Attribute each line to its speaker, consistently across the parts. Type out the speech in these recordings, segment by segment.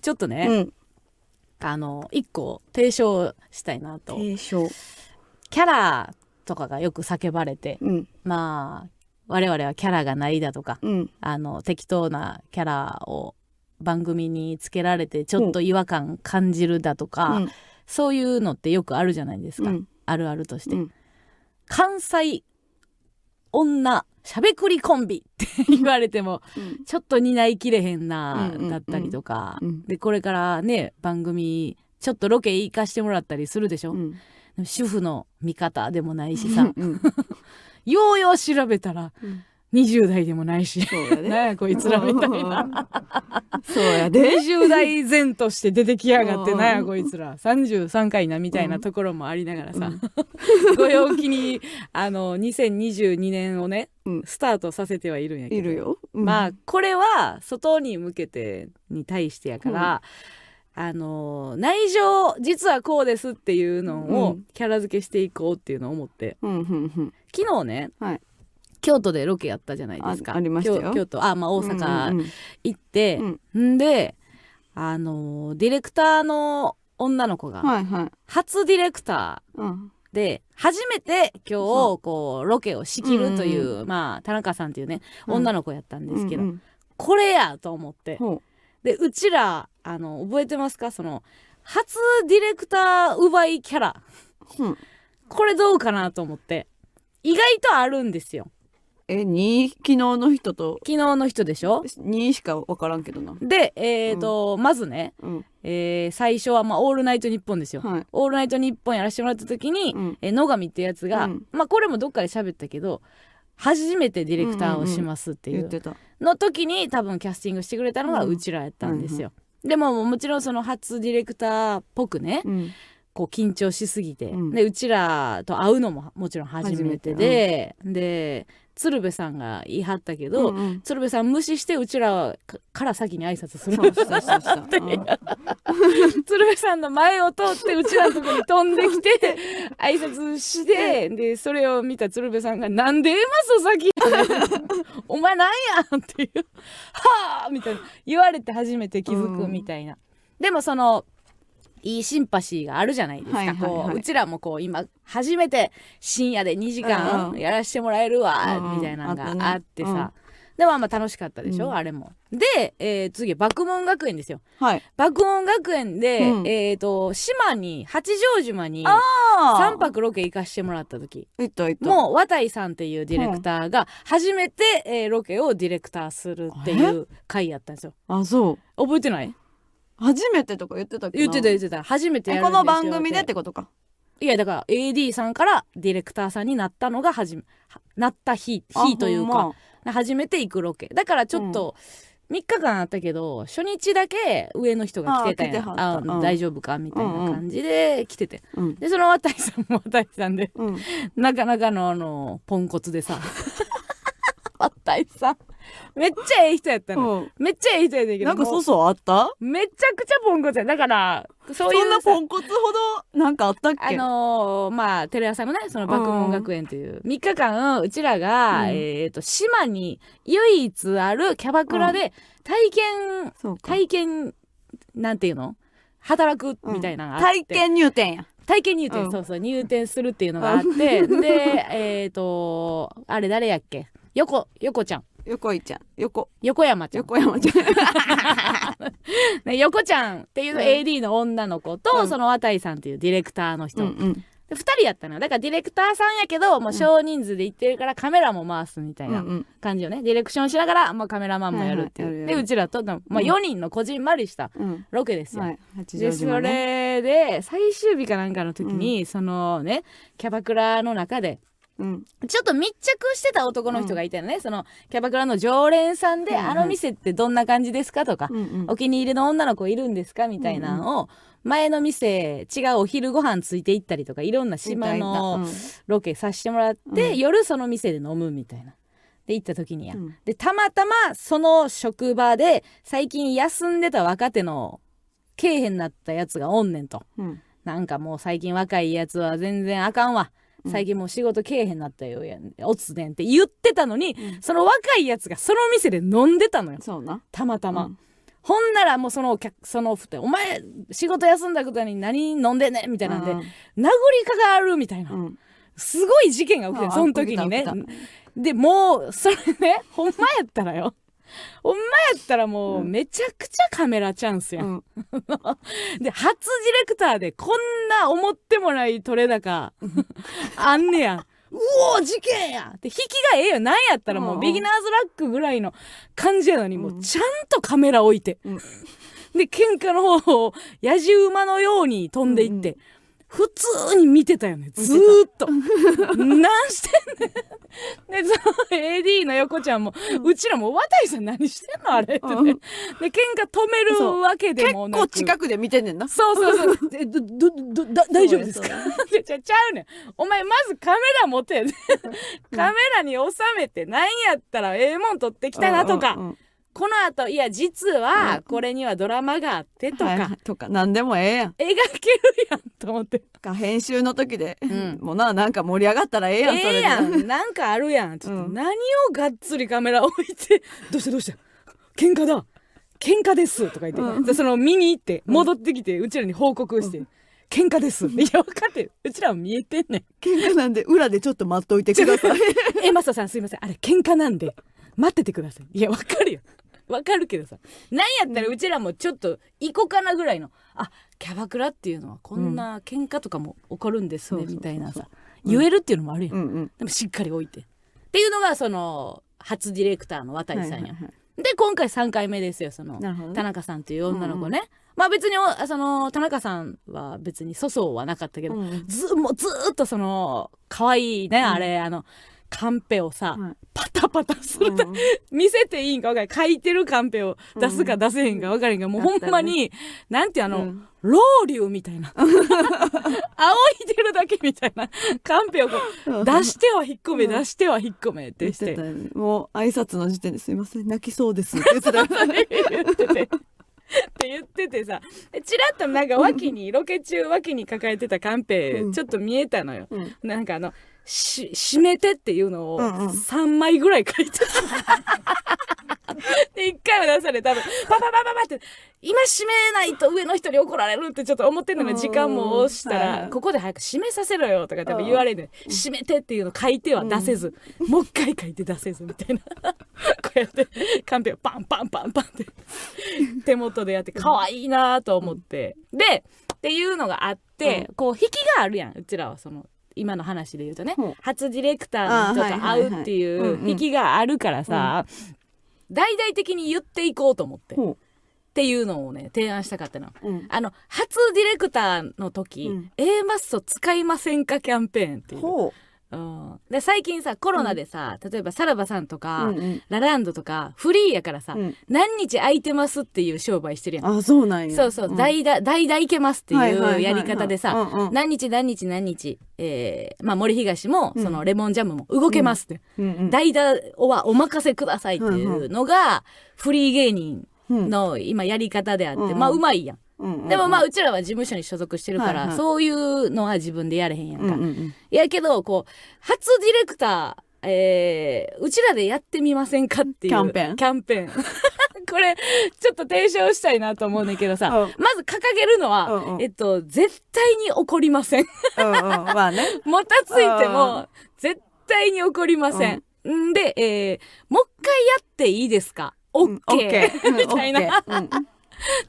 Speaker 1: ちょっとね、一個提唱したいなと。
Speaker 2: 提唱。
Speaker 1: キャラとかがよく叫ばれて、まあ我々はキャラがないだとか、適当なキャラを番組につけられてちょっと違和感感じるだとか、そういうのってよくあるじゃないですか、あるあるとして、関西女しゃべくりコンビって言われても、ちょっと担いきれへんな、だったりとか、でこれからね番組ちょっとロケ行かしてもらったりするでしょ、主婦の味方でもないしさ、ようよう調べたら、20代でもないし、なんやこいつらみたいな
Speaker 2: そうやで
Speaker 1: 20代前として出てきやがって、なんやこいつら33回なみたいなところもありながらさ、ご陽気に2022年をね、スタートさせてはいるんやけど、
Speaker 2: いるよ、
Speaker 1: まあこれは外に向けてに対してやから、内情実はこうですっていうのをキャラ付けしていこうっていうのを思って、昨日ね、京都でロケやったじゃないですか。
Speaker 2: ありましたよ。
Speaker 1: 京都、大阪行って、んでディレクターの女の子が、初ディレクターで初めて今日こうロケを仕切るという、まあ田中さんっていうね女の子やったんですけど、これやと思って、でうちら覚えてますか、その初ディレクター奪いキャラ、これどうかなと思って、意外とあるんですよ。
Speaker 2: 昨日の人と
Speaker 1: 昨日の人でしょ、
Speaker 2: 2しか分からんけどな。
Speaker 1: でまずね、最初はオールナイトニッポンですよ、オールナイトニッポンやらせてもらった時に、野上ってやつが、これもどっかで喋ったけど初めてディレクターをしますっていうの時に多分キャスティングしてくれたのがうちらやったんですよ、でももちろんその初ディレクターっぽくね、こう緊張しすぎて、でうちらと会うのももちろん初めてで、で鶴瓶さんが言い張ったけど、鶴瓶さん無視してうちらから先に挨拶する鶴瓶さんの前を通ってうちらのとこに飛んできて挨拶して、でそれを見た鶴瓶さんがなんでます先お前なんやっていうはあみたいな言われて初めて気づくみたいな、でもそのいいシンパシーがあるじゃないですか、こううちらもこう今初めて深夜で2時間やらせてもらえるわみたいなのがあってさ、でも楽しかったでしょ、あれも。で、次爆問学園ですよ、爆問学園で、島に八丈島に3泊ロケ行かしてもらった時、もう綿井さんっていうディレクターが初めて、ロケをディレクターするっていう回やったんですよ。そう覚えてない？
Speaker 2: 初めてとか言ってたっけな。
Speaker 1: 言ってた初めてやるんですよ。
Speaker 2: この番組でってことか。
Speaker 1: いやだから AD さんからディレクターさんになったのがなった日というか、初めて行くロケだからちょっと3日間あったけど、初日だけ上の人が来てたやん、大丈夫かみたいな感じで来てて、でその綿井さんも綿井さんで、なかなかのポンコツでさ綿井さんめっちゃええ人やったの、めっちゃええ人やったけど、
Speaker 2: なんかそうあった？
Speaker 1: めちゃくちゃポンコツやだから、そういう
Speaker 2: そんなポンコツほどなんかあったっけ？
Speaker 1: まあテレ朝のねその爆問学園という3日間うちらが、島に唯一あるキャバクラで体験なんていうの働くみたいなのがあって、
Speaker 2: 体験入店や。
Speaker 1: 体験入店、そう入店するっていうのがあってであれ誰やっけ、横ちゃん、横山ちゃん横ちゃんっていう AD の女の子と、その綿井さんっていうディレクターの人、で2人やったのよ。だからディレクターさんやけどもう少人数で行ってるからカメラも回すみたいな感じよね、ディレクションしながら、カメラマンもやるっていう、でうちらと、4人のこじんまりしたロケですよ、でそれで最終日かなんかの時に、そのねキャバクラの中でちょっと密着してた男の人がいたよね、そのキャバクラの常連さんで、あの店ってどんな感じですかとか、お気に入りの女の子いるんですかみたいなのを、前の店違うお昼ご飯ついて行ったりとかいろんな島のロケさせてもらって、夜その店で飲むみたいなで行った時にでたまたまその職場で最近休んでた若手のけえへんなったやつがおんねんと、なんかもう最近若いやつは全然あかんわ、最近もう仕事けえへんなったよおつねんって言ってたのに、その若いやつがその店で飲んでたのよ、たまたま、ほんならもうそのお前仕事休んだことに何飲んでんねんみたいなんで、殴りかかるみたいな、すごい事件が起きて、その時にね。でもうそれね、ほんまやったらよ、ほんまやったらもうめちゃくちゃカメラチャンスやん、で初ディレクターでこんな思ってもない撮れ高あんねや。うおー事件やって引きがええよ。なんやったらもうビギナーズラックぐらいの感じやのに、もうちゃんとカメラ置いて、で喧嘩の方をやじ馬のように飛んでいって、普通に見てたよね、ずーっと。なんしてんねん。で、その AD の横ちゃんも、うちらも渡さん何してんのあれってね。で、喧嘩止めるわけでもなく。
Speaker 2: 結構近くで見てんねんな。
Speaker 1: そう。大丈夫ですかちゃうねん。お前まずカメラ持て。カメラに収めて、なんやったらええもん撮ってきたなとか。この後いや実はこれにはドラマがあってとか、
Speaker 2: とか何でもええやん、
Speaker 1: 描けるやんと思って、
Speaker 2: 編集の時で、もうなんか盛り上がったらええやん、それで
Speaker 1: なんかあるやん、ちょっと何をがっつりカメラ置いて、どうした喧嘩ですとか言って、でその見に行って戻ってきて、うちらに報告して、喧嘩です。いや分かってる、うちらも見えてんねん。
Speaker 2: 喧嘩なんで裏でちょっと待っといてください。
Speaker 1: マスターさんすいません、あれ喧嘩なんで待っててください。いや分かるよ、わかるけどさ、なんやったらうちらもちょっと行こうかなぐらいの、キャバクラっていうのはこんな喧嘩とかも起こるんですね、みたいなさ、言えるっていうのもあるやん、でもしっかり置いてっていうのがその初ディレクターの渡さんや、で今回3回目ですよ、その田中さんっていう女の子ね、まあ別にその田中さんは別に粗相はなかったけど、もうずーっとその可愛いね、あれカンペをさ、パタパタする、見せていいんか分からん、書いてるカンペを出すか出せへんか分からんが、もうほんまに、なんてロウリュみたいな仰いでるだけみたいなカンペをこう出しては引っ込め、出しては引っ込めってして、
Speaker 2: もう挨拶の時点ですいません泣きそうですって言ってた
Speaker 1: って言っててさ、チラッとなんか脇にロケ中脇に抱えてたカンペちょっと見えたのよ、なんか閉めてっていうのを3枚ぐらい書いてた、で1回は出され、多分パって今閉めないと上の人に怒られるってちょっと思ってんのが、時間も押したら、ここで早く閉めさせろよとか多分言われる、閉めてっていうの書いては出せず、もう一回書いて出せずみたいなこうやってカンペをパンって手元でやって可愛いなと思って、でっていうのがあって、こう引きがあるやん、うちらはその今の話で言うとね、初ディレクターの人と会うっていう引きがあるからさ、大々的に言っていこうと思って、っていうのをね提案したかったの、初ディレクターの時、A マッソ使いませんかキャンペーンっていう、で最近さコロナでさ、例えばさらばさんとか、ラランドとかフリーやからさ、何日空いてますっていう商売してるやん。
Speaker 2: そうなんや。
Speaker 1: そう、代打いけますっていうやり方でさ、何日、まあ森東もそのレモンジャムも動けますって、代打はお任せくださいっていうのがフリー芸人の今やり方であって、まあうまいやん。でもまあうちらは事務所に所属してるから、そういうのは自分でやれへんやんか、やけどこう初ディレクター、うちらでやってみませんかっていうキャンペーンこれちょっと提唱したいなと思うんだけどさ、まず掲げるのは、絶対に怒りません
Speaker 2: まあね、
Speaker 1: もたついても絶対に怒りません、で、もう一回やっていいですか、OK みたいなっ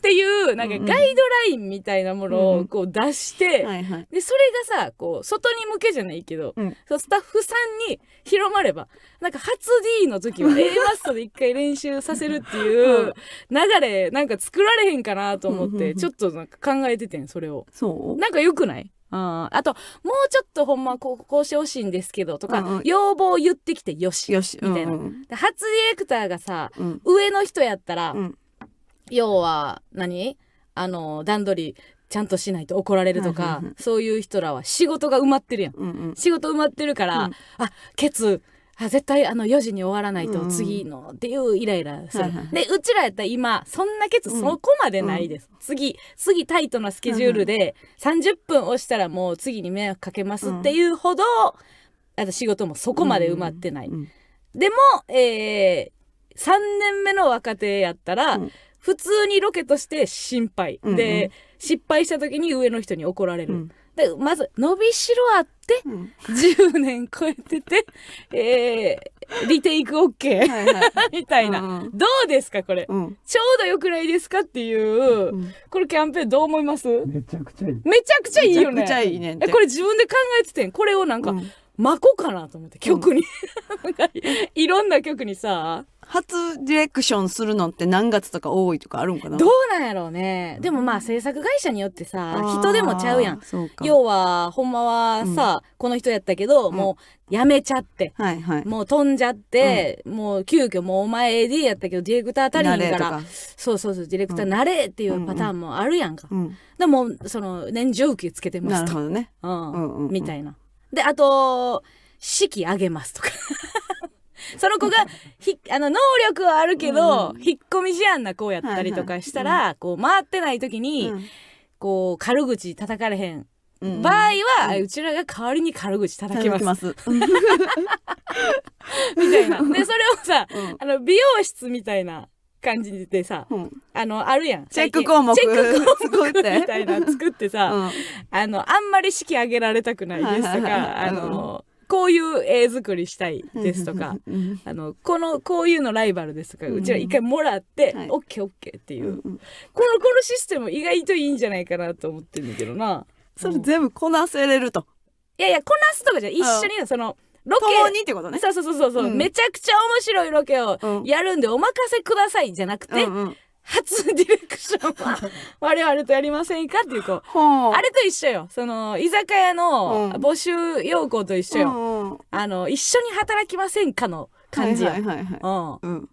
Speaker 1: ていうなんかガイドラインみたいなものをこう出して、でそれがさこう外に向けじゃないけど、スタッフさんに広まれば、なんか初 D の時は A マストで一回練習させるっていう流れなんか作られへんかなと思ってちょっとなんか考えててん、それを。なんかよくない？あともうちょっとほんまこうしてほしいんですけどとか、要望言ってきてよしみたいな、で初ディレクターがさ、上の人やったら、要は段取りちゃんとしないと怒られるとか、そういう人らは仕事が埋まってるやん、仕事埋まってるから、絶対4時に終わらないと次のっていうイライラする、でうちらやったら今そんなケツそこまでないです、次タイトなスケジュールで30分押したらもう次に迷惑かけますっていうほど、仕事もそこまで埋まってない、でも、3年目の若手やったら、普通にロケとして心配、
Speaker 2: うんうん、
Speaker 1: で失敗した時に上の人に怒られる、うん、でまず伸びしろあって、うん、10年超えてて、リテイク OK はい、はい、みたいな、うんうん、どうですかこれ、うん、ちょうどよくないですかっていう、うん、これキャンペーンどう思います？
Speaker 3: めちゃくちゃいい。
Speaker 1: めちゃくちゃいいよね。
Speaker 2: めちゃくちゃいいねんて。
Speaker 1: これ自分で考えててん。これをなんか、巻こうかなと思って曲に、いろんな曲にさ、
Speaker 2: 初ディレクションするのって何月とか多いとかあるんかな。
Speaker 1: どうなんやろうね。でもまあ制作会社によってさ、人でもちゃうやん。要はほんまはさ、この人やったけど、もうやめちゃって、はいはい、もう飛んじゃって、もう急遽もうお前 AD やったけどディレクター足りんから、そうそうそうディレクターなれっていうパターンもあるやんか。でもその年中受けつけてますと。なるほどね。みたいな。であと式あげますとか。その子が能力はあるけど、引っ込み思案な子やったりとかしたら、はいはい、こう回ってない時に、こう軽口叩かれへん、場合は、うちらが代わりに軽口叩きます。みたいな。でそれをさ、美容室みたいな感じでさ、あるやん。
Speaker 2: チェック項目
Speaker 1: みたいな作ってさ、あんまり式あげられたくないですとか、こういう絵作りしたいですとか、こういうのライバルですとか、うちら一回もらって、オッケーオッケーっていう、このシステム意外といいんじゃないかなと思ってるんだけどな。
Speaker 2: それ全部こなせれると。
Speaker 1: いやいや、こなすとかじゃ一緒にそのロケ
Speaker 2: 共にってことね。
Speaker 1: そう、めちゃくちゃ面白いロケをやるんでお任せくださいじゃなくて、初ディレクションは我々とやりませんかっていうあれと一緒よ。その居酒屋の募集要項と一緒よ。一緒に働きませんかの感じよ。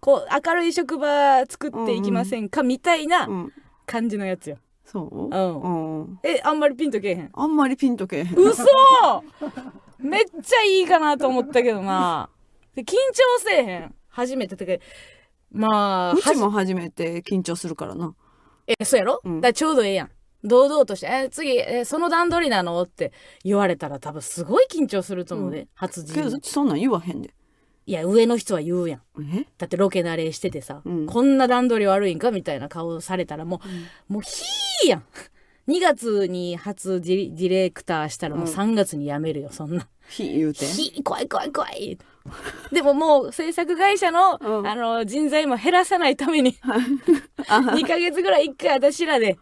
Speaker 1: こう明るい職場作っていきませんかみたいな感じのやつよ。そう？あんまりピンとけえへん。
Speaker 2: あんまりピンとけえへん。
Speaker 1: 嘘めっちゃいいかなと思ったけどな。緊張せえへん。初めてとか。まあ
Speaker 2: うちも初めて緊張するからな。
Speaker 1: そうやろ、だからちょうどええやん。堂々として次その段取りなのって言われたら多分すごい緊張すると思うで、初陣。
Speaker 2: けどそんなん言わへんで。
Speaker 1: いや上の人は言うやん。だってロケ慣れしててさ、こんな段取り悪いんかみたいな顔されたらもうヒーやん。2月に初ディレクターしたらもう3月に辞めるよ、そんな。
Speaker 2: 言うて。
Speaker 1: 怖い。でももう制作会社の、人材も減らさないために2ヶ月ぐらい1回私らで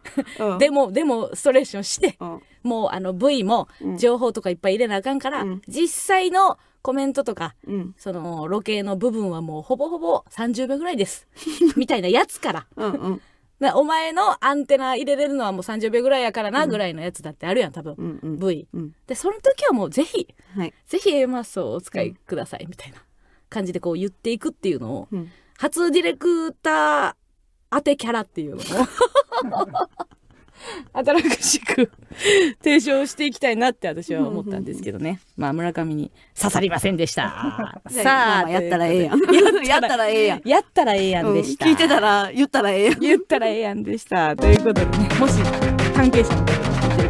Speaker 1: デモストレーションして、もうV も情報とかいっぱい入れなあかんから、実際のコメントとか、そのロケの部分はもうほぼほぼ30秒ぐらいですみたいなやつからお前のアンテナ入れれるのはもう30秒ぐらいやからなぐらいのやつだってあるやん多分、V、でその時はもうぜひ A マッソをお使いくださいみたいな感じでこう言っていくっていうのを、初ディレクター当てキャラっていうのを新しく提唱していきたいなって私は思ったんですけどね。まあ村上に刺さりませんでした。さあ
Speaker 2: やったらええやん。やったらええやん。
Speaker 1: やったらええやんでした。
Speaker 2: 聞いてたら言ったらええやん。
Speaker 1: 言ったらええやんでした。ということでね、もし関係者の方が聞いて